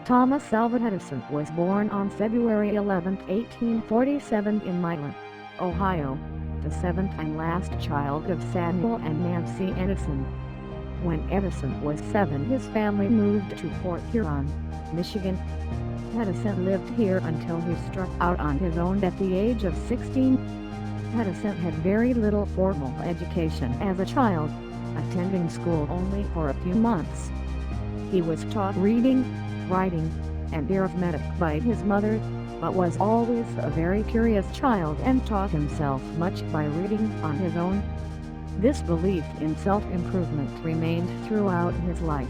Thomas Alva Edison was born on February 11, 1847 in Milan, Ohio, the seventh and last child of Samuel and Nancy Edison. When Edison was 7, his family moved to Fort Huron, Michigan. Edison lived here until he struck out on his own at the age of 16. Edison had very little formal education as a child, attending school only for a few months. He was taught reading, writing, and arithmetic by his mother, but was always a very curious child and taught himself much by reading on his own. This belief in self-improvement remained throughout his life.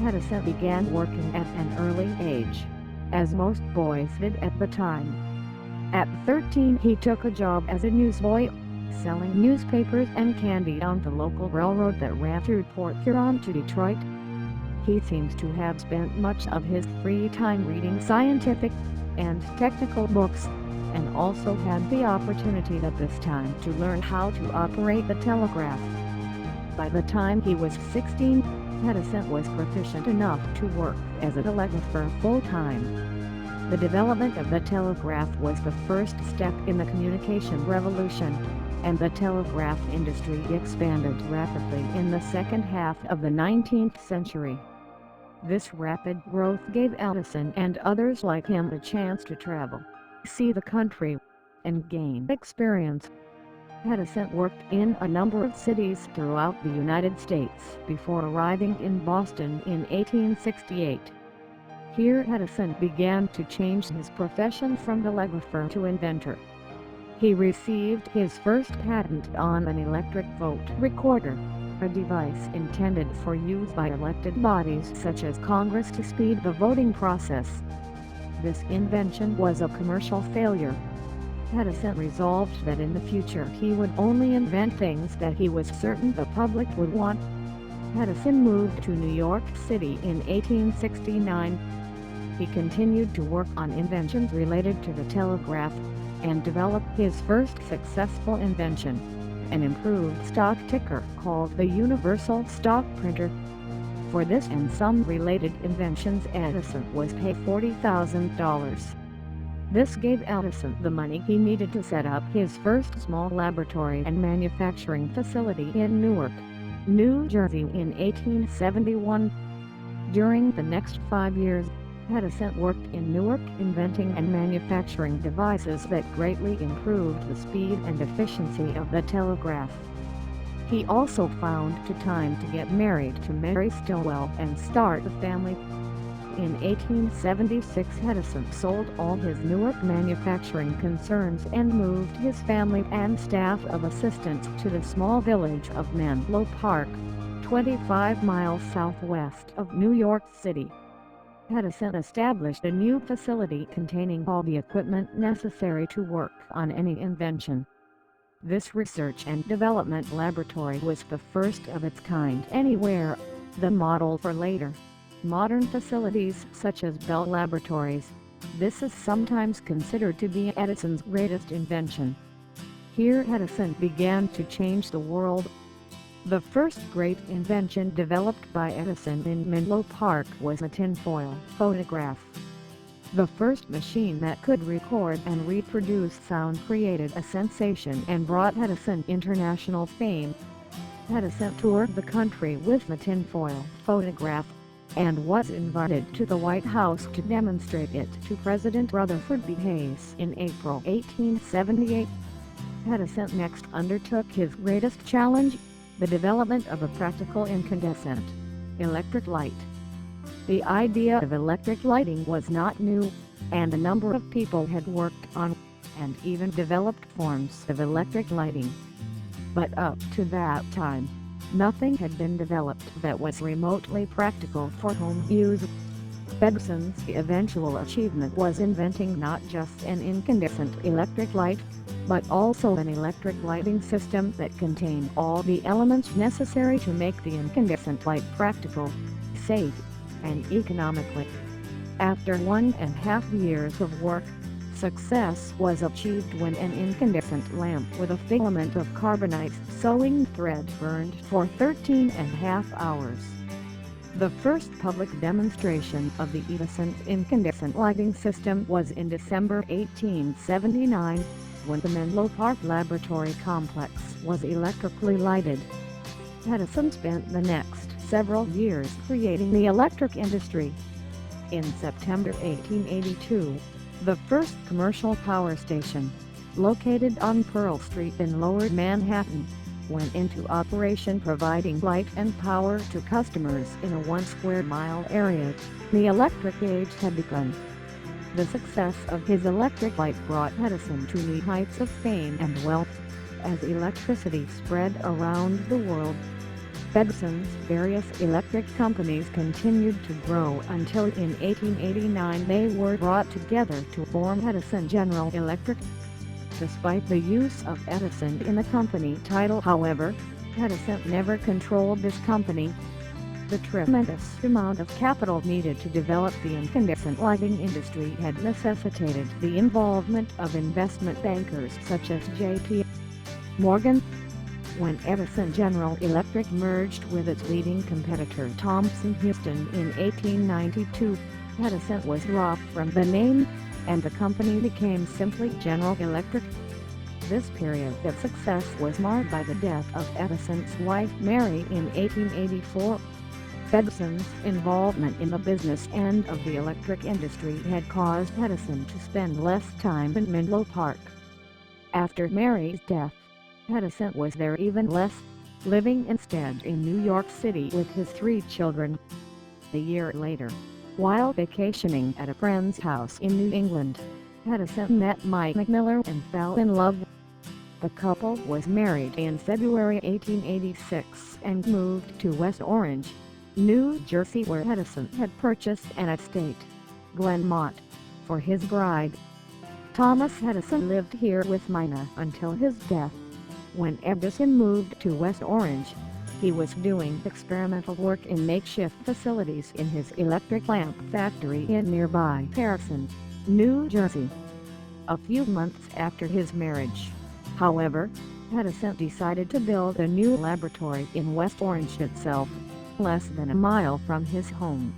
Edison began working at an early age, as most boys did at the time. At 13 he took a job as a newsboy, selling newspapers and candy on the local railroad that ran through Fort Huron to Detroit. He seems to have spent much of his free time reading scientific and technical books, and also had the opportunity at this time to learn how to operate the telegraph. By the time he was 16, Edison was proficient enough to work as a telegrapher full-time. The development of the telegraph was the first step in the communication revolution, and the telegraph industry expanded rapidly in the second half of the 19th century. This rapid growth gave Edison and others like him a chance to travel, see the country, and gain experience. Edison worked in a number of cities throughout the United States before arriving in Boston in 1868. Here Edison began to change his profession from telegrapher to inventor. He received his first patent on an electric vote recorder, a device intended for use by elected bodies such as Congress to speed the voting process. This invention was a commercial failure. Edison resolved that in the future he would only invent things that he was certain the public would want. Edison moved to New York City in 1869. He continued to work on inventions related to the telegraph, and developed his first successful invention, an improved stock ticker called the Universal Stock Printer. For this and some related inventions Edison was paid $40,000. This gave Edison the money he needed to set up his first small laboratory and manufacturing facility in Newark, New Jersey in 1871. During the next 5 years, Edison worked in Newark inventing and manufacturing devices that greatly improved the speed and efficiency of the telegraph. He also found time to get married to Mary Stillwell and start a family. In 1876 Edison sold all his Newark manufacturing concerns and moved his family and staff of assistants to the small village of Menlo Park, 25 miles southwest of New York City. Edison established a new facility containing all the equipment necessary to work on any invention. This research and development laboratory was the first of its kind anywhere, the model for later modern facilities such as Bell Laboratories. This is sometimes considered to be Edison's greatest invention. Here Edison began to change the world. The first great invention developed by Edison in Menlo Park was a tinfoil phonograph. The first machine that could record and reproduce sound created a sensation and brought Edison international fame. Edison toured the country with the tinfoil phonograph, and was invited to the White House to demonstrate it to President Rutherford B. Hayes in April 1878. Edison next undertook his greatest challenge, the development of a practical incandescent electric light. The idea of electric lighting was not new, and a number of people had worked on and even developed forms of electric lighting. But up to that time, nothing had been developed that was remotely practical for home use. Edison's eventual achievement was inventing not just an incandescent electric light, but also an electric lighting system that contained all the elements necessary to make the incandescent light practical, safe, and economically. After 1.5 years of work, success was achieved when an incandescent lamp with a filament of carbonite sewing thread burned for 13.5 hours. The first public demonstration of the Edison incandescent lighting system was in December 1879, when the Menlo Park Laboratory Complex was electrically lighted. Edison spent the next several years creating the electric industry. In September 1882, the first commercial power station, located on Pearl Street in Lower Manhattan, went into operation, providing light and power to customers in a 1 square mile area. The electric age had begun. The success of his electric light brought Edison to new heights of fame and wealth, as electricity spread around the world. Edison's various electric companies continued to grow until in 1889 they were brought together to form Edison General Electric. Despite the use of Edison in the company title, however, Edison never controlled this company. The tremendous amount of capital needed to develop the incandescent lighting industry had necessitated the involvement of investment bankers such as J.P. Morgan. When Edison General Electric merged with its leading competitor Thomson Houston in 1892, Edison was dropped from the name, and the company became simply General Electric. This period of success was marred by the death of Edison's wife Mary in 1884. Edison's involvement in the business end of the electric industry had caused Edison to spend less time in Menlo Park. After Mary's death, Edison was there even less, living instead in New York City with his 3 children. A year later, while vacationing at a friend's house in New England, Edison met Mike McMiller and fell in love. The couple was married in February 1886 and moved to West Orange, New Jersey, where Edison had purchased an estate, Glenmont, for his bride. Thomas Edison lived here with Mina until his death. When Edison moved to West Orange, he was doing experimental work in makeshift facilities in his electric lamp factory in nearby Harrison, New Jersey. A few months after his marriage, however, Edison decided to build a new laboratory in West Orange itself, less than a mile from his home.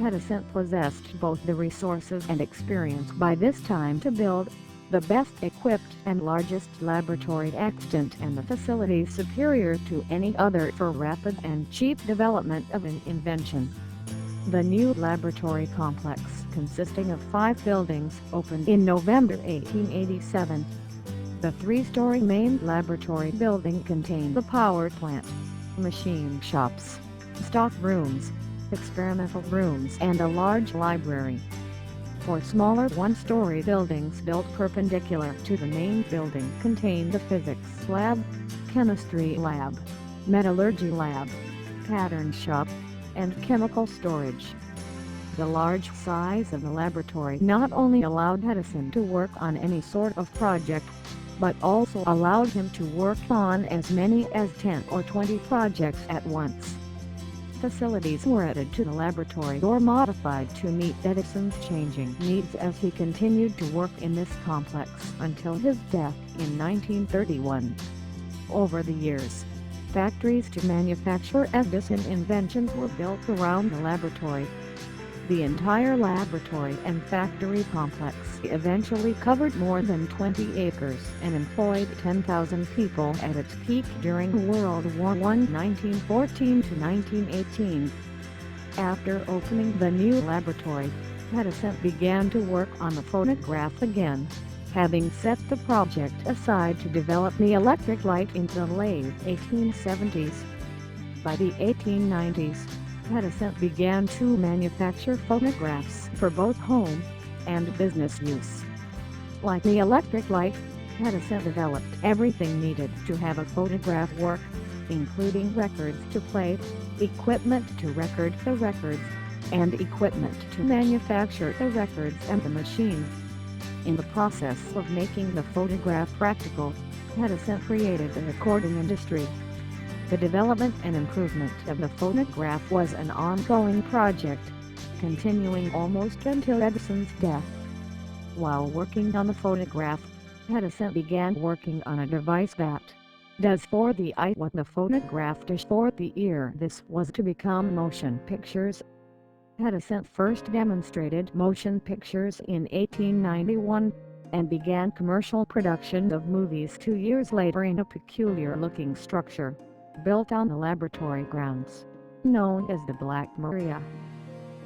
Edison possessed both the resources and experience by this time to build the best equipped and largest laboratory extant, and the facilities superior to any other for rapid and cheap development of an invention. The new laboratory complex, consisting of 5 buildings, opened in November 1887. The 3-story main laboratory building contained the power plant, machine shops, stock rooms, experimental rooms, and a large library. 4 smaller 1-story buildings built perpendicular to the main building contained the physics lab, chemistry lab, metallurgy lab, pattern shop, and chemical storage. The large size of the laboratory not only allowed Edison to work on any sort of project, but also allowed him to work on as many as 10 or 20 projects at once. Facilities were added to the laboratory or modified to meet Edison's changing needs as he continued to work in this complex until his death in 1931. Over the years, factories to manufacture Edison inventions were built around the laboratory. The entire laboratory and factory complex eventually covered more than 20 acres and employed 10,000 people at its peak during World War I 1914 to 1918. After opening the new laboratory, Edison began to work on the phonograph again, having set the project aside to develop the electric light in the late 1870s. By the 1890s, Edison began to manufacture phonographs for both home and business use. Like the electric light, Edison developed everything needed to have a phonograph work, including records to play, equipment to record the records, and equipment to manufacture the records and the machines. In the process of making the phonograph practical, Edison created the recording industry. The development and improvement of the phonograph was an ongoing project, continuing almost until Edison's death. While working on the phonograph, Edison began working on a device that does for the eye what the phonograph does for the ear. This was to become motion pictures. Edison first demonstrated motion pictures in 1891, and began commercial production of movies 2 years later in a peculiar-looking structure, built on the laboratory grounds, known as the Black Maria.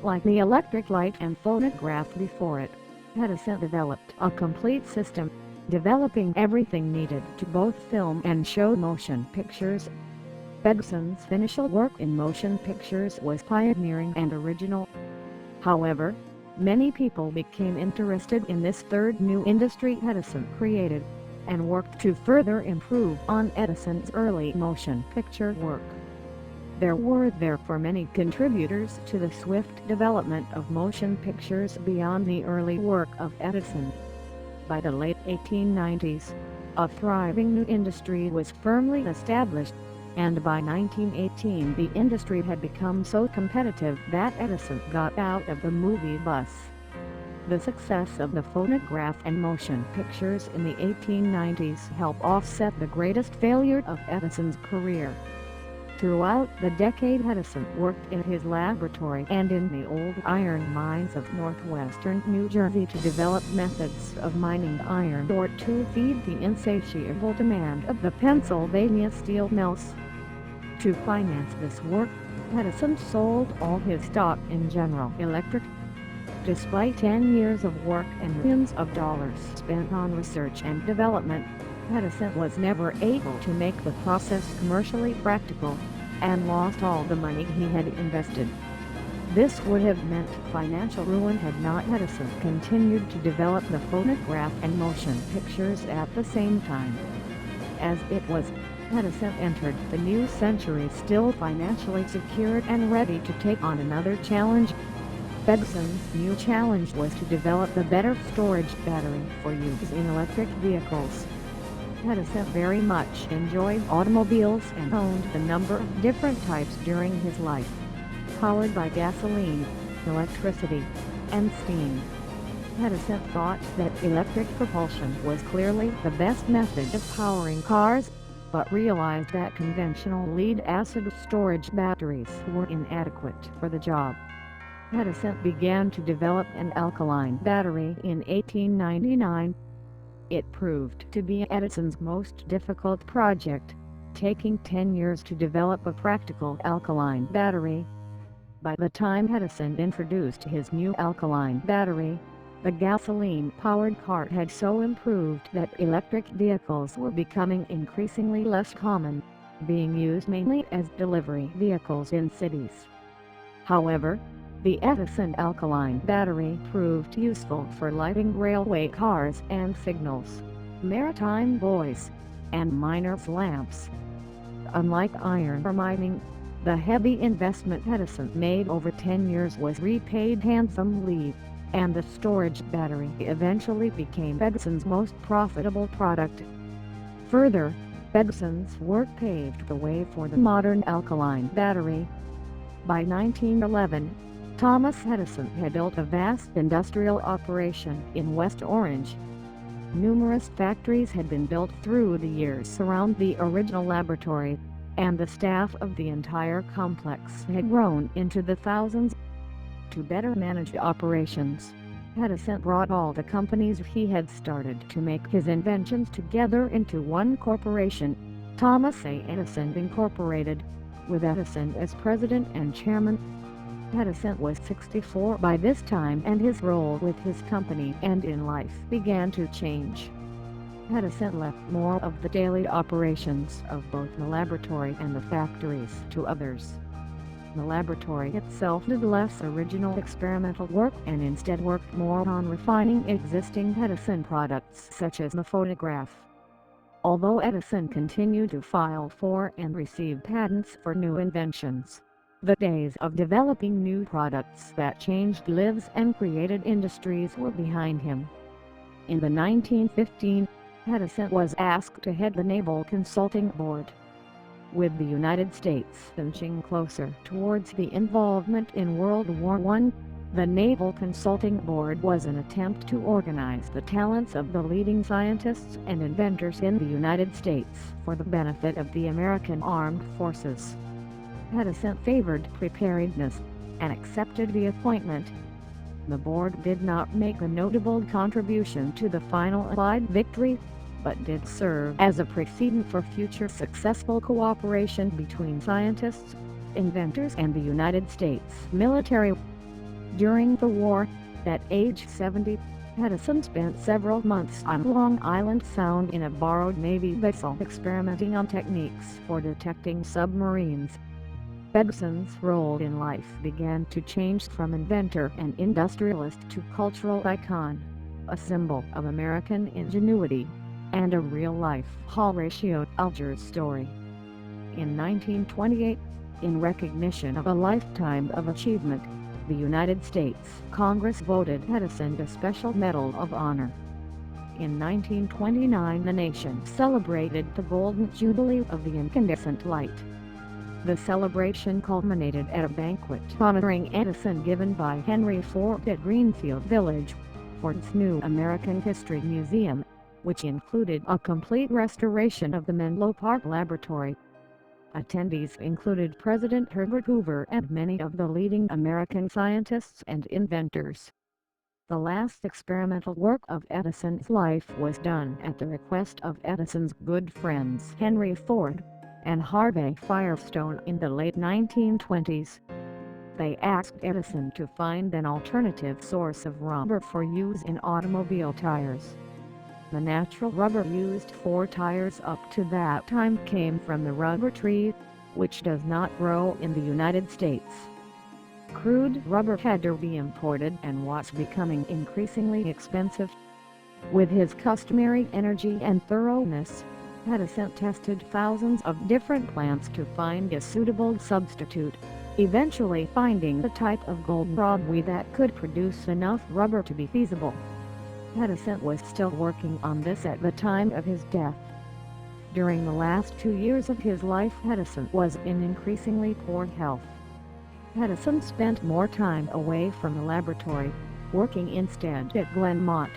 Like the electric light and phonograph before it, Edison developed a complete system, developing everything needed to both film and show motion pictures. Edison's initial work in motion pictures was pioneering and original. However, many people became interested in this third new industry Edison created, and worked to further improve on Edison's early motion picture work. There were therefore many contributors to the swift development of motion pictures beyond the early work of Edison. By the late 1890s, a thriving new industry was firmly established, and by 1918 the industry had become so competitive that Edison got out of the movie bus. The success of the phonograph and motion pictures in the 1890s helped offset the greatest failure of Edison's career. Throughout the decade, Edison worked in his laboratory and in the old iron mines of northwestern New Jersey to develop methods of mining iron ore to feed the insatiable demand of the Pennsylvania steel mills. To finance this work, Edison sold all his stock in General Electric. Despite 10 years of work and millions of dollars spent on research and development, Edison was never able to make the process commercially practical, and lost all the money he had invested. This would have meant financial ruin had not Edison continued to develop the phonograph and motion pictures at the same time. As it was, Edison entered the new century still financially secured and ready to take on another challenge. Edison's new challenge was to develop a better storage battery for use in electric vehicles. Edison very much enjoyed automobiles and owned a number of different types during his life, powered by gasoline, electricity, and steam. Edison thought that electric propulsion was clearly the best method of powering cars, but realized that conventional lead-acid storage batteries were inadequate for the job. Edison began to develop an alkaline battery in 1899. It proved to be Edison's most difficult project, taking 10 years to develop a practical alkaline battery. By the time Edison introduced his new alkaline battery, the gasoline-powered car had so improved that electric vehicles were becoming increasingly less common, being used mainly as delivery vehicles in cities. However, the Edison alkaline battery proved useful for lighting railway cars and signals, maritime buoys, and miners' lamps. Unlike iron ore mining, the heavy investment Edison made over 10 years was repaid handsomely, and the storage battery eventually became Edison's most profitable product. Further, Edison's work paved the way for the modern alkaline battery. By 1911, Thomas Edison had built a vast industrial operation in West Orange. Numerous factories had been built through the years around the original laboratory, and the staff of the entire complex had grown into the thousands. To better manage operations, Edison brought all the companies he had started to make his inventions together into one corporation, Thomas A. Edison Incorporated, with Edison as president and chairman. Edison was 64 by this time, and his role with his company and in life began to change. Edison left more of the daily operations of both the laboratory and the factories to others. The laboratory itself did less original experimental work and instead worked more on refining existing Edison products such as the phonograph. Although Edison continued to file for and receive patents for new inventions, the days of developing new products that changed lives and created industries were behind him. In the 1915, Edison was asked to head the Naval Consulting Board. With the United States inching closer towards the involvement in World War I, The Naval Consulting Board was an attempt to organize the talents of the leading scientists and inventors in the United States for the benefit of the American Armed Forces. Edison favored preparedness and accepted the appointment. The board did not make a notable contribution to the final Allied victory, but did serve as a precedent for future successful cooperation between scientists, inventors, and the United States military. During the war, at age 70, Edison spent several months on Long Island Sound in a borrowed Navy vessel experimenting on techniques for detecting submarines. Edison's role in life began to change from inventor and industrialist to cultural icon, a symbol of American ingenuity, and a real-life Horatio Alger's story. In 1928, in recognition of a lifetime of achievement, the United States Congress voted Edison a Special Medal of Honor. In 1929, the nation celebrated the Golden Jubilee of the incandescent light. The celebration culminated at a banquet honoring Edison given by Henry Ford at Greenfield Village, Ford's new American History Museum, which included a complete restoration of the Menlo Park Laboratory. Attendees included President Herbert Hoover and many of the leading American scientists and inventors. The last experimental work of Edison's life was done at the request of Edison's good friends Henry Ford and Harvey Firestone in the late 1920s. They asked Edison to find an alternative source of rubber for use in automobile tires. The natural rubber used for tires up to that time came from the rubber tree, which does not grow in the United States. Crude rubber had to be imported and was becoming increasingly expensive. With his customary energy and thoroughness, Edison tested thousands of different plants to find a suitable substitute, eventually finding the type of gold rod that could produce enough rubber to be feasible. Edison was still working on this at the time of his death. During the last 2 years of his life, Edison was in increasingly poor health. Edison spent more time away from the laboratory, working instead at Glenmont.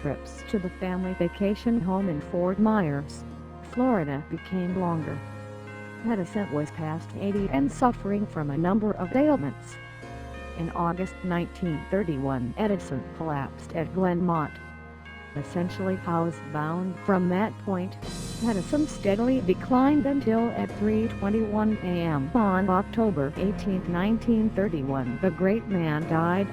Trips to the family vacation home in Fort Myers, Florida became longer. Edison was past 80 and suffering from a number of ailments. In August 1931, Edison collapsed at Glenmont. Essentially housebound from that point, Edison steadily declined until at 3:21 a.m. on October 18, 1931, the great man died.